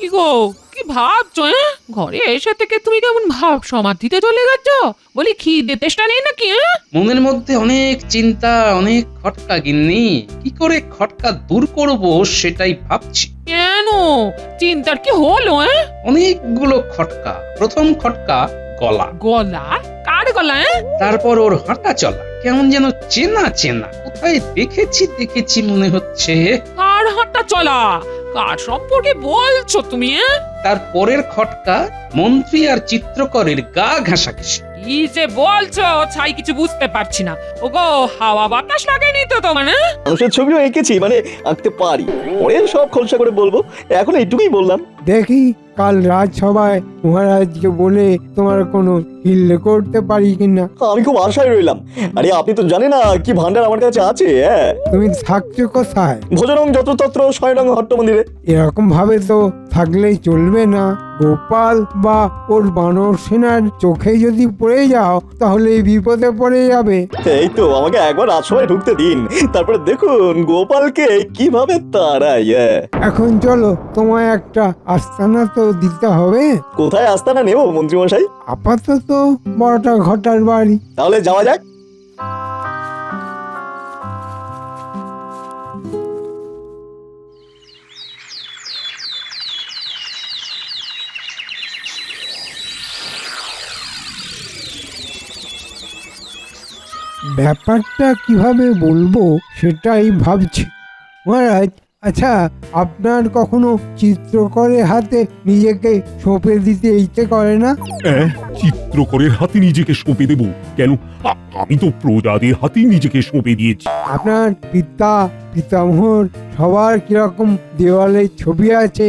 কি গো, কি ভাবছো? ঘরে এসে থেকে তুমি কেমন ভাব সমাধিতে চলে গেছো? বলি খিদে তেষ্টা নেই নাকি? মনের মধ্যে অনেক চিন্তা, অনেক খটকা গিন্নি। কি করে খটকা দূর করব সেটাই ভাবছি। কেন, চিন্তার কি হলো? অনেকগুলো খটকা। প্রথম খটকা গলা, গলা? কার গলা? তারপর ওর হাঁটা চলা কেমন যেন চেনা চেনা, কোথায় দেখেছি মনে হচ্ছে। কার হাঁটা চলা? কার সম্পর্কে বলছো তুমি? তারপরের খটকা মন্ত্রী আর চিত্রকরের গা ঘাসাঘাসি। কি যে বলছো ছাই, কিছু বুঝতে পারছি না। ওগো, হাওয়া বাতাস লাগেনি তো তোমার? মানুষের ছবিও এঁকেছি, মানে আঁকতে পারি। পরে সব খোলসা করে বলবো, এখন এইটুকুই বললাম। দেখি কাল রাজসভায় মহারাজকে বলে তোমার কোনো হিল করতে পারি কিনা। আমি খুব আশায় রইলাম। আরে আপনি তো জানেন না কি ভান্ডার আমার কাছে আছে। তুমি থাকছো কোথায়? ভোজনং যত্রতত্র শয়নং হট্ট মন্দিরে। এরকম ভাবে তো থাকলেই চলবে না। গোপাল বা ওর বানর সেনার চোখে যদি পড়ে যাও তাহলে বিপদে পড়ে যাবে। এই তো আমাকে একবার রাজসভায় ঢুকতে দিন, তারপরে দেখুন গোপালকে কিভাবে তাড়াই। এখন চলো, তোমায় একটা আস্তানা তো দিতে হবে। কোথায় আস্তানা নেব মন্ত্রী মশাই? আপাতত বড়টা ঘটার বাড়ি। তাহলে যাওয়া যাক। ব্যাপারটা কিভাবে বলবো সেটাই ভাবছি। মহারাজ, আচ্ছা, আপনার কখনো চিত্রকরের হাতে নিজেকে সঁপে দিতে ইচ্ছে করে না? চিত্রকরের হাতে নিজেকে সঁপে দেব কেন? আমি তো প্রজাদের হাতেই নিজেকে সঁপে দিয়েছি। আপনার পিতামহর সবার কিরকম দেওয়ালে ছবি আছে।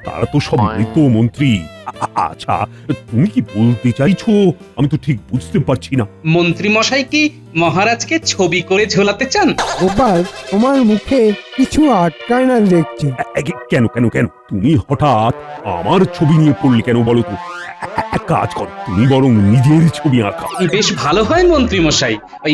তারা তো সব মৃত মন্ত্রী। আচ্ছা, তুমি কি বলতে চাইছো আমি তো ঠিক বুঝতে পারছি না। মন্ত্রী মশাই কি মহারাজকে ছবি করে ঝোলাতে চান? গোপাল, তোমার মুখে কিছু আটকায় না দেখছি। কেন কেন কেন তুমি হঠাৎ আমার ছবি নিয়ে পড়লে কেন বলো তো? এক কাজ করো, তুমি বরং নিজের ছবি আঁকা। বেশ ভালো হয় মন্ত্রী মশাই। ওই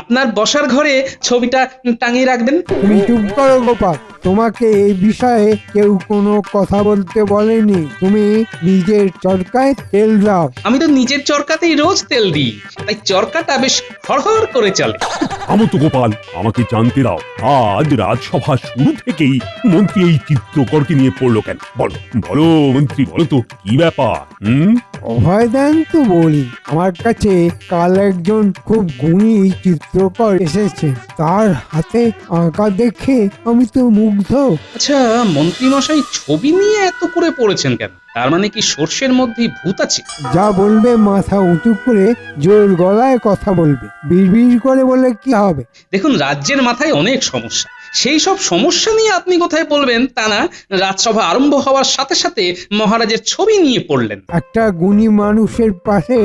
আপনার বসার ঘরে ছবিটা টাঙিয়ে রাখবেন। তুমি চুপ করো গোপাল, তোমাকে এই বিষয়ে কেউ কোনো কথা বলতে বলেনি। তুমি নিজের চরকায় তেল দাও। আমি তো নিজের চরকাতেই রোজ তেল দিই, তাই চরকাটা বেশ হড়হড় করে চলে। আমো তো গোপাল, আমাকে জানতে দাও, আজ রাজসভা শুরু থেকেই মন্ত্রী এই চিত্রকরকে নিয়ে পড়লো কেন? বলো বলো মন্ত্রী, বলো তো কি ব্যাপার? অভয় দেন তো বলি। আমার কাছে কাল একজন খুব গুণী চিত্রকর এসেছে, তার হাতে আঁকা দেখে আমি তো মুগ্ধ। আচ্ছা, মন্ত্রী মশাই ছবি নিয়ে এত করে পড়েছেন কেন? তার মানে কি সর্ষের মধ্যেই ভূত আছে? যা বলবে মাথা উঁচু করে জোর গলায় কথা বলবে। বিড়বিড় করে বলে কি হবে? দেখুন, রাজ্যের মাথায় অনেক সমস্যা। সেই সব সমস্যা নিয়ে আপনি কোথায় বলবেন তা না, রাজসভা আরম্ভ হওয়ার সাথে সাথে মহারাজের ছবি নিয়ে পড়লেন। একটা গুণী মানুষের পাশে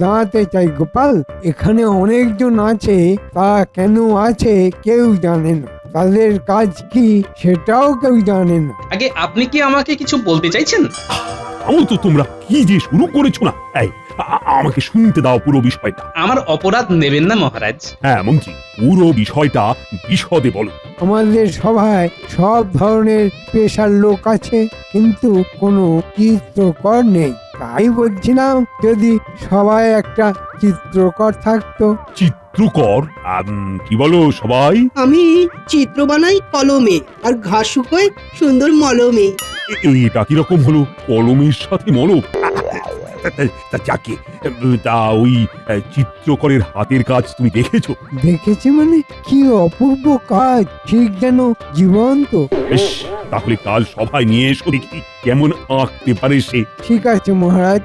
দাঁড়াতে চাই গোপাল। এখানে অনেকজন আছে, তা কেন আছে কেউ জানে না। তাদের কাজ কি সেটাও কেউ জানে না। আগে আপনি কি আমাকে কিছু বলতে চাইছেন? আমো তো তোমরা কি যে শুরু করেছো না। এই আমাকে শুনতে দাও পুরো বিষয়টা। আমার অপরাধ নেবেন না মহারাজ। হ্যাঁ মন্ত্রী, পুরো বিষয়টা বিশদে বলো। আমাদের সভায় সব ধরনের পেশার লোক আছে, কিন্তু কোনো চিত্রকর নেই। তাই বলছিলাম, যদি সবাই একটা চিত্রকর থাকতো। চিত্রকর? কি বলো সবাই? আমি চিত্র বানাই কলমে, আর ঘাস শুকোয় সুন্দর মলমে। এটা কিরকম হলো? কলমের সাথে মলম? তা যাকে তা ওই চিত্রকরের হাতের কাজ তুমি দেখেছো? দেখেছি মানে কি অপূর্ব কাজ, ঠিক যেন জীবন্ত। বেশ, তাহলে কাল সবাই নিয়ে এসো, দেখি কেমন আঁকতে পারে সে। ঠিক আছে মহারাজ।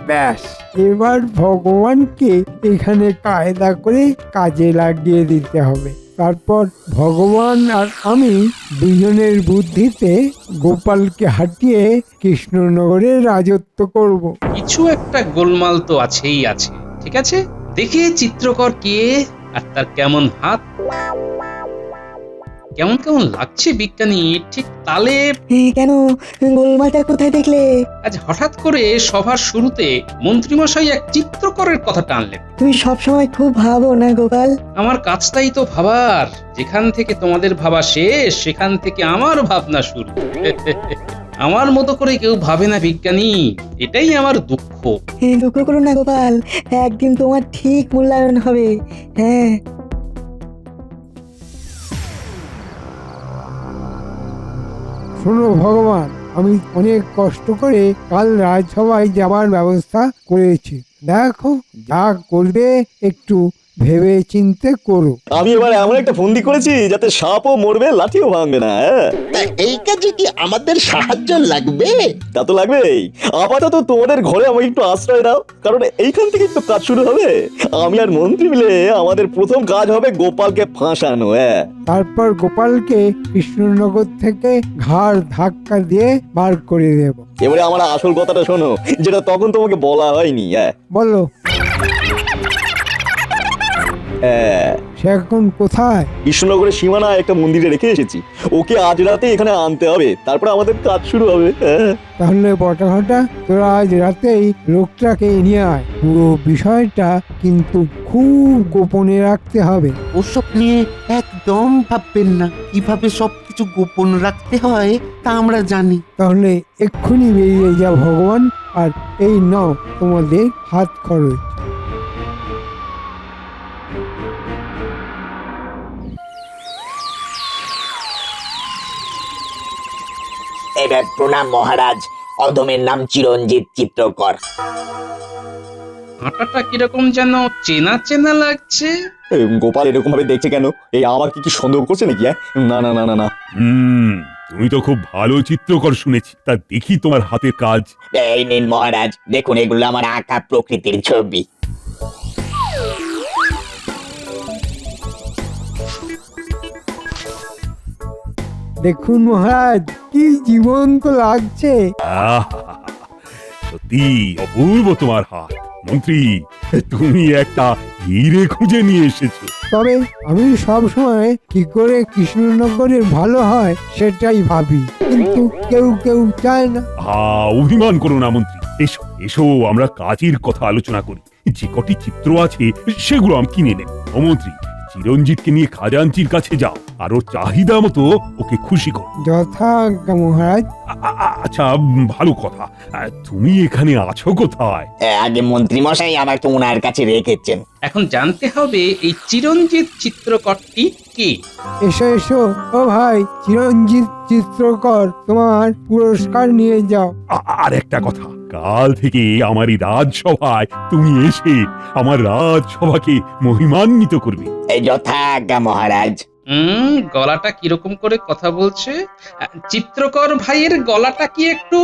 ব্যাস, এবার ভগবানকে এখানে কায়দা করে কাজে লাগিয়ে দিতে হবে। তারপর ভগবান আর আমি দুজনের বুদ্ধিতে গোপালকে হাঁটিয়ে কৃষ্ণনগরে রাজত্ব করব। কিছু একটা গোলমাল তো আছেই আছে। ঠিক আছে, দেখি চিত্রকর কে আর তার কেমন হাত। কেমন কেমন লাগছে বিজ্ঞানী, ঠিক তালে। কেন, গোলমালটা কোথায় দেখলে? আজ হঠাৎ করে সভার শুরুতে মন্ত্রীমশাই এক চিত্রকরের কথা টানলেন। তুমি সবসময় খুব ভাবো না গোপাল? আমার কাজটাই তো ভাবার। যেখান থেকে তোমাদের ভাবা শেষ, সেখান থেকে আমার ভাবনা শুরু। আমার মতো করে কেউ ভাবে না বিজ্ঞানী, এটাই আমার দুঃখ। দুঃখ করো না গোপাল, একদিন তোমার ঠিক মূল্যায়ন হবে। হ্যাঁ, শোনো ভগবান, আমি অনেক কষ্ট করে কাল রাজসভায় যাবার ব্যবস্থা করেছি। দেখো, যা করবে একটু ভেবে চিন্তে করো। আমি এবার এমন একটা ফন্দি করেছি যাতে সাপও মরবে, লাঠিও ভাঙবে না। হ্যাঁ, তা এই কাজে কি আমাদের সাহায্য লাগবে? তা তো লাগবেই। আপাতত তোমাদের ঘরে আমাকে একটু আশ্রয় দাও, কারণ এইখান থেকে একটু কাজ শুরু হবে। আমি আর মন্ত্রী মিলে আমাদের প্রথম কাজ হবে গোপালকে ফাঁসানো। হ্যাঁ, তারপর গোপালকে কৃষ্ণনগর থেকে ঘাড় ধাক্কা দিয়ে বার করে দেব। এবারে আমার আসল কথাটা শোনো, যেটা তখন তোমাকে বলা হয়নি। হ্যাঁ, বলো, হ্যাঁ, সে এখন কোথায়? কৃষ্ণনগরের সীমানায় একটা মন্দিরে রেখে এসেছি। ওকে আজ রাতে এখানে আনতে হবে, তারপর আমাদের কাজ শুরু হবে। হ্যাঁ, তাহলে বটাঘটা তোরা আজ রাতেই লোকটাকে নিয়ে আয়। পুরো বিষয়টা কিন্তু খুব গোপনে রাখতে হবে। ওসব নিয়ে একদম ভাববেন না। কিভাবে সবকিছু গোপন রাখতে হয় তা আমরা জানি। তাহলে এক্ষুনি বেরিয়ে যা ভগবান, আর এই নাও তোমাদের হাত খরচ। এবার প্রণাম মহারাজ, অধমের নাম চিরঞ্জিত চিত্রকর। হাঁটাটা কিরকম যেন চেনা চেনা লাগছে। গোপাল এরকম ভাবে দেখছে কেন? এই আবার কি সন্দেহ করছে নাকি? না না না না না। তুমি তো খুব ভালো চিত্রকর শুনেছি, তা দেখি তোমার হাতের কাজ। এই নিন মহারাজ, দেখুন এগুলো আমার আঁকা প্রকৃতির ছবি। দেখুন মহারাজ, কি জীবন্ত লাগছে। আহা! সত্যি অপূর্ব তোমার হাত। মন্ত্রী, তুমি একটা হিরে খুঁজে নিয়ে এসেছো। তবে আমি সব সময় কি করে কৃষ্ণনগরের ভালো হয় সেটাই ভাবি, কিন্তু কেউ কেউ চায় না। অভিমান করো না মন্ত্রী, এসো এসো, আমরা কাজের কথা আলোচনা করি। যে কটি চিত্র আছে সেগুলো আমি কিনে নেব। ও মন্ত্রী, চিরঞ্জিতকে নিয়ে খাজাঞ্চির কাছে যাও, আর ওর চাহিদা মতো ওকে খুশি করো। যথাজ্ঞা মহারাজ। আচ্ছা, ভালো কথা। তুমি এখানে আছো কোথায়? আগে মন্ত্রী মশাই আমাকে ওনার কাছে রেখেছেন। এখন জানতে হবে এই চিরঞ্জিত চিত্রকরটি কে। এসো এসো, ও ভাই চিরঞ্জিত চিত্রকর, তোমার পুরস্কার নিয়ে যাও। আর একটা কথা, কাল থেকে আমার এই রাজসভায় তুমি এসে আমার রাজসভাকে মহিমান্বিত করবে। এই যথাজ্ঞা মহারাজ। গলাটা কিরকম করে কথা বলছে? চিত্রকর ভাইয়ের গলাটা কি একটু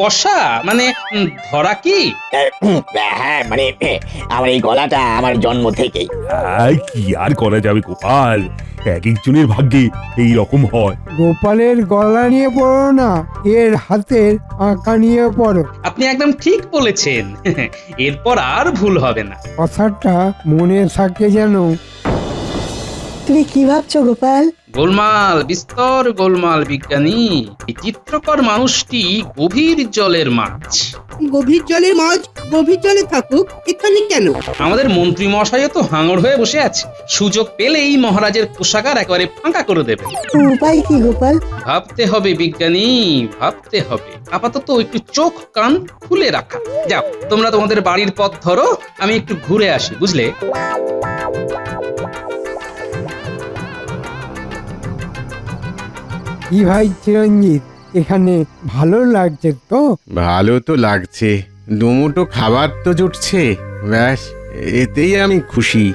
বসা, মানে ধরা কি? হ্যাঁ, মানে আমার এই গলাটা আমার জন্ম থেকেই। কি আর করা যাবে গোপাল, এক একজনের ভাগ্যে এই রকম হয়। গোপালের গলা নিয়ে পড়ো না, এর হাতের আঁকা নিয়ে পড়ো। আপনি একদম ঠিক বলেছেন। এরপর আর ভুল হবে না। কথাটা মনে থাকে যেন। তুমি কি ভাবছো গোপাল? গোলমাল, বিস্তর গোলমাল বিজ্ঞানী। এই চিত্রকর মানুষটি গভীর জলের মাছ। গভীর জলের মাছ গভীর জলে থাকুক, এখানে কেন? আমাদের মন্ত্রী মশাইও তো হাঙর হয়ে বসে আছে, সুযোগ পেলেই মহারাজের কোষাগার একেবারে ফাঁকা করে দেবে। উপায় কি গোপাল? ভাবতে হবে বিজ্ঞানী, ভাবতে হবে। আপাতত একটু চোখ কান খুলে রাখা। যাও, তোমরা তোমাদের বাড়ির পথ ধরো, আমি একটু ঘুরে আসি, বুঝলে? কি ভাই চিরঞ্জিত, এখানে ভালো লাগছে তো? ভালো তো লাগছে, দুমুটো খাবার তো জুটছে, ব্যাস এতেই আমি খুশি।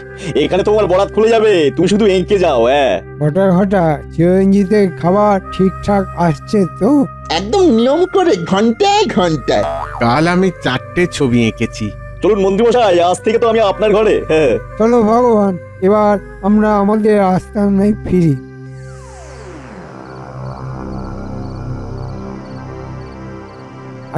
এখানে তোমার বরাত খুলে যাবে, তুমি শুধু এঁকে যাও। হ্যাঁ, ঘটা চিরঞ্জিতের খাবার ঠিকঠাক আসছে তো? একদম নিয়ম করে ঘন্টায় ঘন্টায়। কাল আমি 4টে ছবি এঁকেছি। চলুন মন্ত্রীমশাই, আজ থেকে তো আমি আপনার ঘরে। হ্যাঁ, চলো ভগবান, এবার আমরা আমাদের আস্তানায় ফিরি।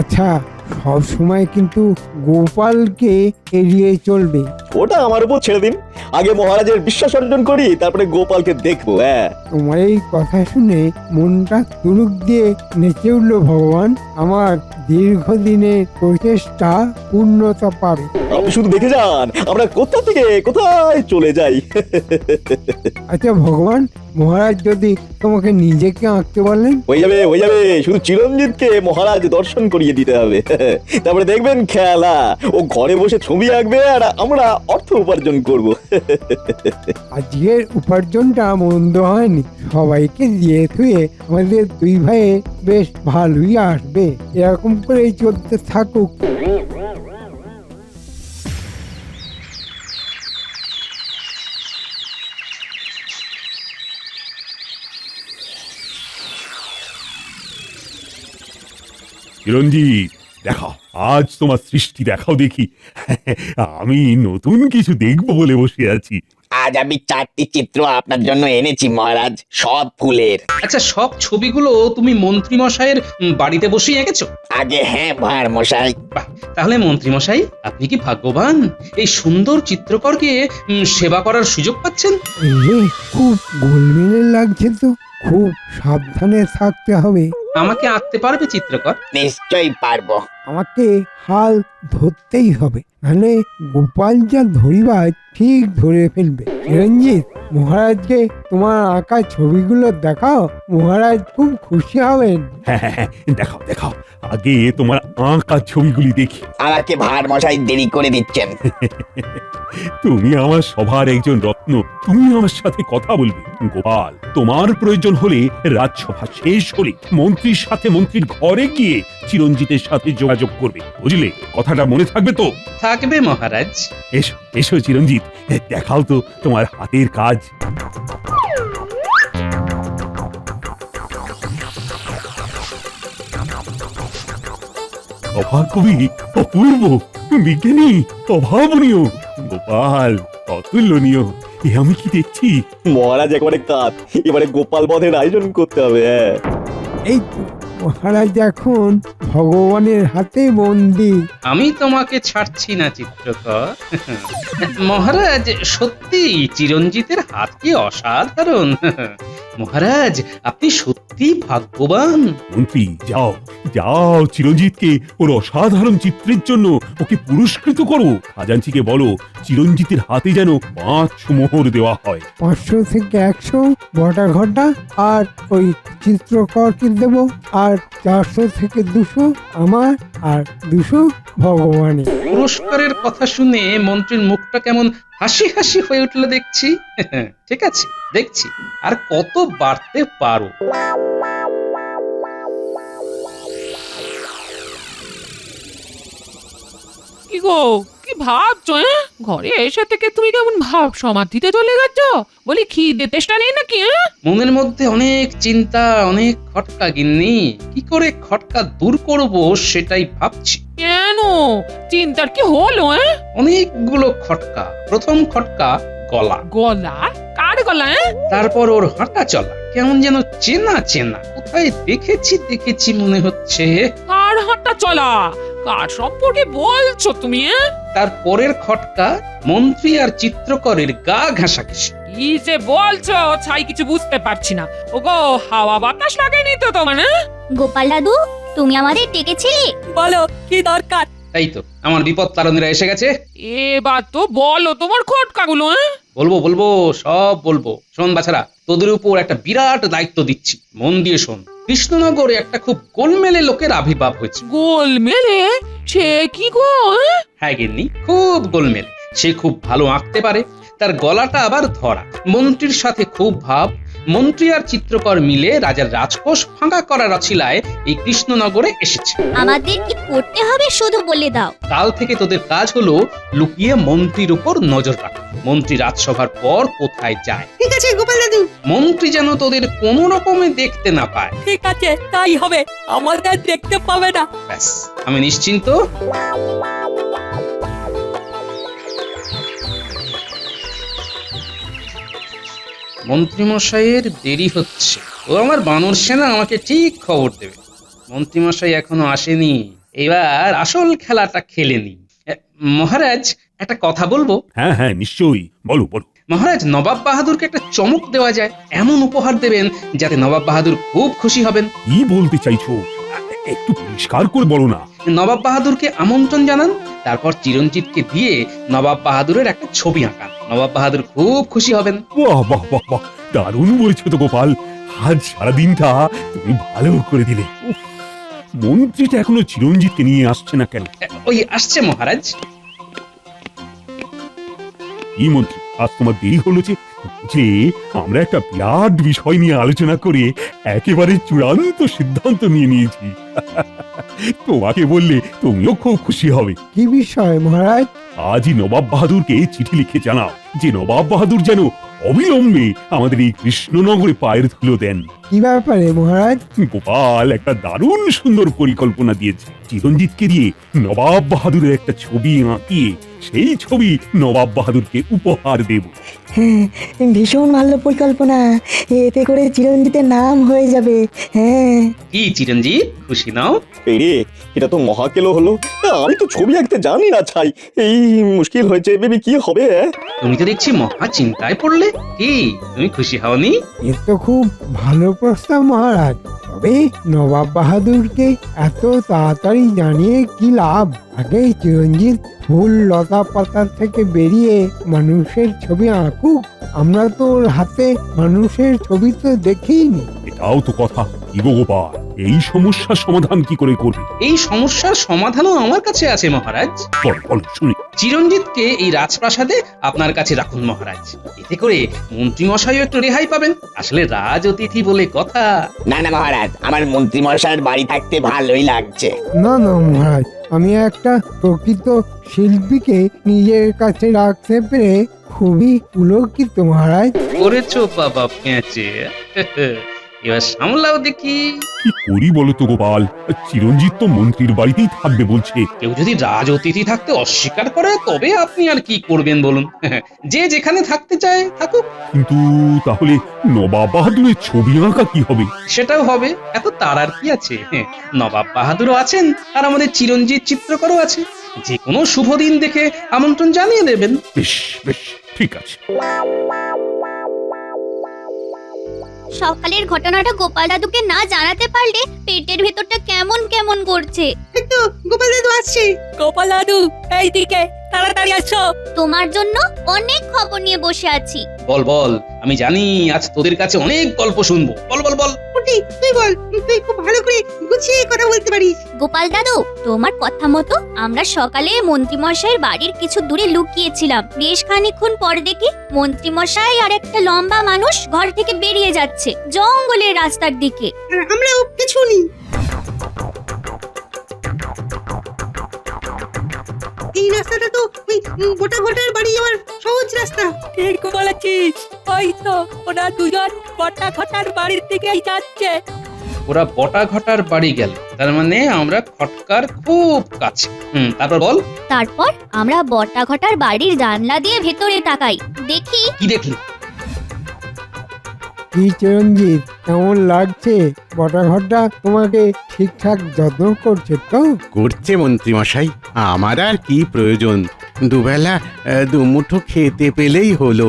আচ্ছা সব সময় কিন্তু গোপালকে এড়িয়ে চলবে। ওটা আমার উপর ছেড়ে দিন। আগে মহারাজের বিশ্বাস অর্জন করি, তারপরে গোপালকে দেখবো। হ্যাঁ, তোমার এই কথা শুনে মনটা তুলুক দিয়ে নেচে উঠল ভগবান। আমার দীর্ঘদিনের প্রচেষ্টা পূর্ণতা পাবে। আপনি শুধু দেখে যান আমরা কোথা থেকে কোথায় চলে যাই। আচ্ছা ভগবান, মহারাজ যদি তোমাকে নিজেকে আঁকতে বলেন? হয়ে যাবে, হয়ে যাবে। শুধু চিরঞ্জিতকে মহারাজ দর্শন করিয়ে দিতে হবে। তারপরে দেখবেন খেলা, ও ঘরে বসে ছবি আঁকবে আর আমরা অর্থ উপার্জন করব। আজকের উপার্জনটা মন্দ হয়নি, সবাইকে দিয়ে থুয়ে আমাদের দুই ভাইয়ে বেশ ভালোই আসবে। এরকম করেই চলতে থাকুক। চিরঞ্জিত, দেখাও আজ তোমার সৃষ্টি দেখাও দেখি। আমি নতুন কিছু দেখবো বলে বসে আছি। আজ আমি 4টি চিত্র আপনার জন্য এনেছি মহারাজ, সব ফুলের। আচ্ছা, সব ছবিগুলো তুমি মন্ত্রী মশাইয়ের বাড়িতে বসেই এঁকেছো? আগে হ্যাঁ মহার মশাই। বাহ, তাহলে মন্ত্রী মশাই আপনি কি ভাগ্যবান, এই সুন্দর চিত্রকরকে সেবা করার সুযোগ পাচ্ছেন। এই রে, খুব গোলমেলে লাগছে তো, খুব সাবধানে থাকতে হবে। আমাকে আঁকতে পারবে চিত্রকর? নিশ্চয়ই পারবো। আমাকে হাল ধরতেই হবে, মানে গোপাল যা ধরিবার ঠিক ধরে ফেলবে। চিরঞ্জিত, মহারাজকে তোমার আঁকা ছবিগুলো দেখাও, মহারাজ খুব খুশি হবেন। হ্যাঁ হ্যাঁ হ্যাঁ, দেখাও দেখাও, আগে তোমার আঁকা ছবিগুলি দেখি। আমাকে ভার মশাই দেরি করে দিচ্ছেন। তুমি আমার সভার একজন রত্ন, তুমি আমার সাথে কথা বলবে। গোপাল, তোমার প্রয়োজন হলে রাজসভা শেষ হলে মন্ত্রীর সাথে মন্ত্রীর ঘরে গিয়ে চিরঞ্জিতের সাথে যোগাযোগ করবে, বুঝলে? কথাটা মনে থাকবে তো? থাকবে মহারাজ। এসো এসো চিরঞ্জিত, দেখাও তো তোমার হাতের কাজ। অভাব কবি, অপূর্ব, বিজ্ঞানী, অভাবনীয়। গোপাল, অতুলনীয়। এ আমি কি দেখছি? মহারাজ একেবারে কাত, এবারে গোপাল বধের আয়োজন করতে হবে। হ্যাঁ, এই তো, মহারাজ এখন ভগবানের হাতে বন্দি। আমি তোমাকে ছাড়ছি না চিত্রকর। মহারাজ, সত্যি চিরঞ্জিতের হাত কি অসাধারণ। মহারাজ, আপনি সত্যি ভাগ্যবান। মন্ত্রী, যাও যাও, চিরঞ্জিতকে ওর অসাধারণ চিত্রের জন্য ওকে পুরস্কৃত করো। খাজাঞ্চিকে বলো চিরঞ্জিতের হাতে যেন 5 মোহর দেওয়া হয়। 500 থেকে 100 বটা ঘটা, আর ওই চিত্রকরকে দেব, আর 400 থেকে 200 আমার, আর 200 ভগবানের। পুরস্কারের কথা শুনে মন্ত্রীর মুখটা কেমন হাসি হাসি হয়ে উঠলো দেখছি। ঠিক আছে, দেখছি আর কত বাড়তে পারো। কি গো, কি ভাবছো? ঘরে এসে থেকে তুমি কেমন ভাব সমাধিতে চলে গেছ? বলি খিদে তেষ্টা নেই নাকি? মনের মধ্যে অনেক চিন্তা, অনেক খটকা গিন্নি। কি করে খটকা দূর করব সেটাই ভাবছি। কেন, চিন্তার কি হলো? অনেকগুলো খটকা। প্রথম খটকা গলা। গলা? কার গলা? তারপর ওর হাঁটা চলা কেমন যেন চেনা চেনা, কোথায় দেখেছি দেখেছি মনে হচ্ছে। কার হাঁটা চলা? কার সম্পর্কে বলছো তুমি? তারপরের খটকা মন্ত্রী আর চিত্রকরের গা ঘাসাঘাসি। কি যে বলছো ছাই, কিছু বুঝতে পারছি না। ওগো, হাওয়া বাতাস লাগেনি তো তোমার? গোপাল দাদু, তুমি আমাদের ডেকেছিলে? বলো কি দরকার? তাই তো, আমার বিপদ তারণীরা এসে গেছে। এবার তো বলো তোমার খটকাগুলো। বলবো বলবো, সব বলবো। শোন বাছারা, তোদের উপর একটা বিরাট দায়িত্ব দিচ্ছি, মন দিয়ে শোন। কৃষ্ণনগরে একটা খুব গোলমেলে লোকের আবির্ভাব হয়েছে। গোলমেলে? সে কি গো? হ্যাঁ গিন্নি, খুব গোলমেলে। সে খুব ভালো আঁকতে পারে, তার গলাটা আবার ধরা। মন্ত্রীর সাথে খুব ভাব। মন্ত্রী আর চিত্রকর মিলে রাজার রাজকোষ ফাঁকা করার অছিলায় এই কৃষ্ণনগরে এসেছে। আমাদের কি করতে হবে শুধু বলে দাও। কাল থেকে তোদের কাজ হলো লুকিয়ে মন্ত্রীর উপর নজর রাখা। মন্ত্রী রাজসভার পর কোথায় যায়, ঠিক আছে গোপাল দাদু। মন্ত্রী যেন তোদের কোনো রকমে দেখতে না পায়। ঠিক আছে, তাই হবে। আমাদের দেখতে পাবে না। ব্যাস, আমি নিশ্চিন্ত। মন্ত্রীমশাইয়ের দেরি হচ্ছে। ও আমার বানর সেনা আমাকে ঠিক খবর দেবে। মন্ত্রীমশাই এখনো আসেনি, এবার আসল খেলাটা খেলে নি। মহারাজ, একটা কথা বলবো? হ্যাঁ হ্যাঁ নিশ্চয়ই, বলো বলো। মহারাজ, নবাব বাহাদুরকে একটা চমক দেওয়া যায়। এমন উপহার দেবেন যাতে নবাব বাহাদুর খুব খুশি হবেন। কি বলতে চাইছো, একটু পরিষ্কার করে বলো না। নবাব বাহাদুরকে আমন্ত্রণ জানান, তারপর চিরঞ্জিতকে দিয়ে নবাব বাহাদুরের একটা ছবি আঁকান। নবাব বাহাদুর খুব খুশি হবেন। বাহ বাহ বাহ বাহ, দারুণ বলেছো তো গোপাল। আজ সারাদিনটা তুমি ভালো করে দিলে। উফ, মন্ত্রীটা এখনো চিরঞ্জিতকে নিয়ে আসছে না কেন? ওই আসছে মহারাজ। কি মন্ত্রী, আজ তোমার দেরি হলো যে আমরা একটা বিরাট বিষয় নিয়ে আলোচনা করে একেবারে চূড়ান্ত সিদ্ধান্ত নিয়ে নিয়েছি। তোমাকে বললে তুমিও খুব খুশি হবে। কি বিষয় মহারাজ? আজই নবাব বাহাদুরকে চিঠি লিখে জানাও যে নবাব বাহাদুর যেন অবিলম্বে আমাদের এই কৃষ্ণনগরে পায়ের ধুলো দেন। কি ব্যাপারে মহারাজ? গোপাল একটা দারুণ সুন্দর পরিকল্পনা দিয়েছে। চিরঞ্জিতকে দিয়ে নবাব বাহাদুরের একটা ছবি আঁকিয়ে সেই ছবি নবাব বাহাদুরকে উপহার দেব। হ্যাঁ, ভীষণ ভালো পরিকল্পনা। এতে করে চিরঞ্জিতের নাম হয়ে যাবে। হ্যাঁ। কি চিরঞ্জিত, খুশি নাও? রে, এটা তো মহাকেলো হলো। আমি তো ছবি আঁকতে জানি না ছাই। এই মুশকিল হয়েছে, বেবি কি হবে? তুমি তো দেখছি মহা চিন্তায় পড়লে। কি, তুমি খুশি হওনি? এ তো খুব ভালো প্রস্তাব মহারাজ, তবে নবাব বাহাদুরকে এত তাড়াতাড়ি জানিয়ে কি লাভ? আগে চিরঞ্জিত ফুল লতা পাতা থেকে বেরিয়ে মানুষের ছবি আঁকুক। আমরা তো ওর হাতে মানুষের ছবি তো দেখিনি। এটাও তো কথা। কি গো গোপাল, এই সমস্যার সমাধান কি করে করবে? এই সমস্যার সমাধানও আমার কাছে আছে মহারাজ। বলো বলো শুনি। চিরঞ্জিতকে এই রাজপ্রাসাদে আপনার কাছে রাখুন মহারাজ। এতে করে মন্ত্রী মশাইও একটু রেহাই পাবেন। আসলে রাজ অতিথি বলে কথা। না না মহারাজ, আমার মন্ত্রী মশাইয়ের বাড়ি থাকতে ভালোই লাগছে। না না মহারাজ, আমি একটা প্রকৃত শিল্পীকে নিজের কাছে রাখতে পেরে খুবই পুলকিত মহারাজ। করেছো বাবা পেঁচে। এবার সামলাও দেখি। কি করি বলো তো গোপাল, চিরঞ্জিত তো মন্ত্রীর বাড়িতেই থাকবে বলছে। কেউ যদি রাজ অতিথি থাকতে অস্বীকার করে তবে আপনি আর কি করবেন বলুন? যে যেখানে থাকতে চায় থাকুক। কিন্তু তাহলে নবাব বাহাদুরের ছবি আঁকা কি হবে? সেটাও হবে, এত তাড়ার কি আছে? নবাব বাহাদুরও আছেন আর আমাদের চিরঞ্জিত চিত্রকরও আছে। যে কোনো শুভ দিন দেখে আমন্ত্রণ জানিয়ে দেবেন। বেশ বেশ, ঠিক আছে। সকালের ঘটনাটা গোপাল দাদুকে না জানাতে পারলে পেটের ভেতরটা কেমন কেমন করছে। তো গোপাল দাদু আসছে। গোপাল দাদু এইদিকে তাড়াতাড়ি আসো। তোমার জন্য অনেক খবর নিয়ে বসে আছি। বল বল, আমি জানি আজ তোদের কাছে অনেক গল্প শুনবো। বল বল বল। তুই বল, তুই খুব ভালো করে গুছিয়ে কথা বলতে পারিস। গোপাল দাদু, তোমার কথা মতো আমরা সকালে মন্ত্রীমশাইয়ের বাড়ির কিছু দূরে লুকিয়েছিলাম। বেশ খানিকক্ষণ পর দেখি মন্ত্রীমশাই আর একটা লম্বা মানুষ ঘর থেকে বেরিয়ে যাচ্ছে জঙ্গলের রাস্তার দিকে। আমরাও পেছুনি। এই রাস্তাটা তো ওই গোটা ঘটার বাড়ি যাওয়ার সহজ রাস্তা। ঠিক বলেছিস, ওই তো ওরা দুজন বটা ঘটার বাড়ির দিকেই যাচ্ছে। ওরা বটা ঘটার বাড়ি গেল, তার মানে আমরা খটকার খুব কাছে। তারপর বল। তারপর আমরা বটা ঘটার বাড়ির জানলা দিয়ে ভেতরে তাকাই, দেখি। কি দেখলি? কি চিরঞ্জিত, কেমন লাগছে? বটাঘরটা তোমাকে ঠিকঠাক যত্ন করছে তো? করছে মন্ত্রী মশাই, আমার আর কি প্রয়োজন? দুবেলা দুমুঠো খেতে পেলেই হলো।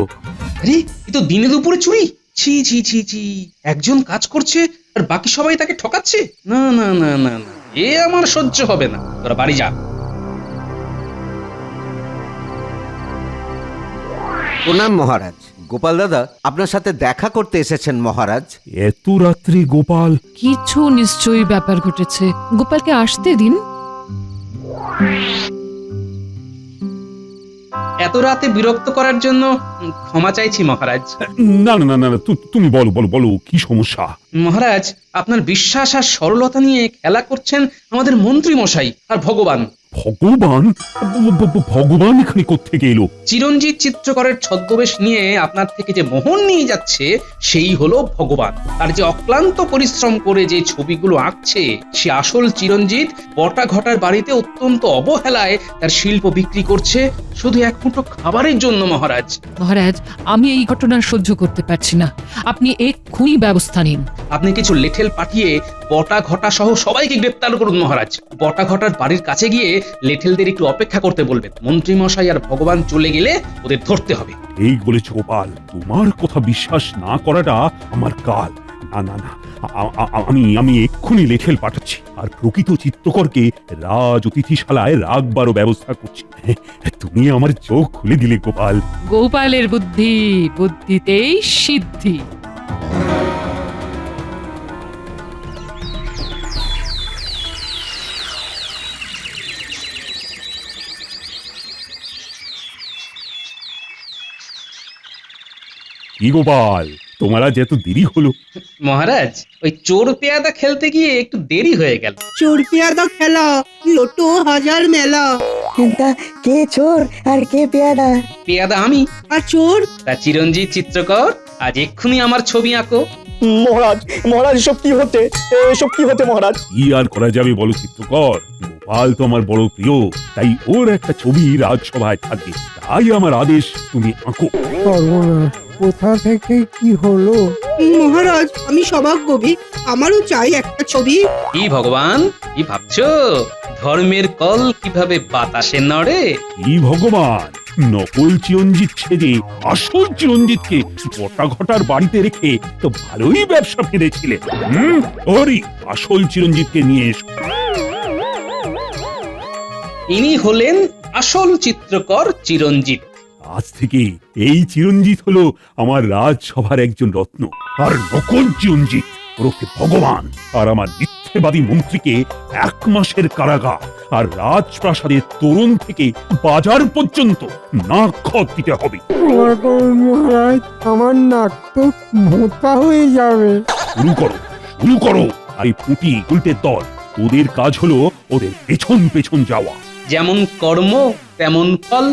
আরে, এ তো দিনে দুপুরে চুরি। ছি ছি ছি ছি, একজন কাজ করছে আর বাকি সবাই তাকে ঠকাচ্ছে। না না না না না, এ আমার সহ্য হবে না। তোরা বাড়ি যা। প্রণাম মহারাজ। গোপাল দাদা আপনার সাথে দেখা করতে এসেছেন মহারাজ। এত রাত্রে গোপাল? কিছু নিশ্চয়ই ব্যাপার ঘটেছে, গোপালকে আসতে দিন। এত রাতে বিরক্ত করার জন্য ক্ষমা চাইছি মহারাজ। না না না না, তুমি বলো বলো বলো, কি সমস্যা? মহারাজ, আপনার বিশ্বাস আর সরলতা নিয়ে খেলা করছেন আমাদের মন্ত্রী মশাই আর ভগবান। ভগবান ভগবান এখানে কোত্থেকে এলো? চিরঞ্জিত চিত্রকরের ছদ্মবেশ নিয়ে আপনার থেকে যে মোহন নিয়ে যাচ্ছে সেই হলো ভগবান। আর যে অক্লান্ত পরিশ্রম করে যে ছবিগুলো আঁকছে সে আসল চিরঞ্জিত বটা ঘটার বাড়িতে অত্যন্ত অবহেলায় তার শিল্প বিক্রি করছে শুধু এক মুঠো খাবারের জন্য। মহারাজ, মহারাজ, আমি এই ঘটনা সহ্য করতে পারছি না, আপনি এক্ষুনি ব্যবস্থা নিন। আপনি কিছু লেঠেল পাঠিয়ে বটা ঘটা সহ সবাইকে গ্রেপ্তার করুন মহারাজ। বটা ঘটার বাড়ির কাছে গিয়ে লেঠেলদের একটু অপেক্ষা করতে বলবেন। মন্ত্রী মশাই আর ভগবান চলে গেলে ওদের ধরতে হবে। এই বলেছ গোপাল, তোমার কথা বিশ্বাস না করাটা আমার কাল। না না না, আমি এক্ষুনি লেঠেল পাঠাচ্ছি আর প্রকৃত চিত্রকরকে রাজ অতিথিশালায় রাখবারও ব্যবস্থা করছি। তুমি আমার চোখ খুলে দিলে গোপাল। গোপালের বুদ্ধি, বুদ্ধিতেই সিদ্ধি। কি গোপাল, তোমার আজ এত দেরি হলো? মহারাজ, ওই চোর পেয়াদা খেলতে গিয়ে একটু দেরি হয়ে গেল। চোর পেয়াদা খেলা, লোটো হাজার মেলা। তা কে চোর আর কে পেয়াদা? পেয়াদা আমি, আর চোর তা চিরঞ্জিত চিত্রকর। আজ এক্ষুনি আমার ছবি আঁকো। মহারাজ, মহারাজ এসব কি হচ্ছে? এসব কি হচ্ছে মহারাজ? কি আর করা যাবে বলো চিত্রকর, গোপাল তো আমার বড় প্রিয়, তাই ওর একটা ছবি রাজসভায় থাকবে, তাই আমার আদেশ তুমি আঁকো। সর্বনাশ, কোথা থেকে কি হলো? মহারাজ, আমি সভাজ্ঞবি, আমারও চাই একটা ছবি। কি ভগবান, কি ভাবছো? ধর্মের কল কিভাবে বাতাসে নড়ে? কি ভগবান, নকল চিরঞ্জিত ছেড়ে আসল চিরঞ্জিতকে বটা ঘটার বাড়িতে রেখে তো ভালোই ব্যবসা ফেলেছিলে। ওরই আসল চিরঞ্জিতকে নিয়ে এসো। ইনি হলেন আসল চিত্রকর চিরঞ্জিত। আজ থেকে এই চিরঞ্জিত হলো আমার রাজসভার একজন রত্ন, আর নকল চিরঞ্জিত ওরফে ভগবান আর আমার মিথ্যেবাদী মন্ত্রীকে 1 মাসের কারাগার আর রাজপ্রাসাদের তোরণ থেকে বাজার পর্যন্ত নাক খত দিতে হবে। মহারাজ, আমার নাক তো ভোঁতা হয়ে যাবে। শুরু করো। আর এই পুঁটি উল্টে দল, ওদের কাজ হলো ওদের পেছন পেছন যাওয়া। যেমন কর্ম তেমন ফল।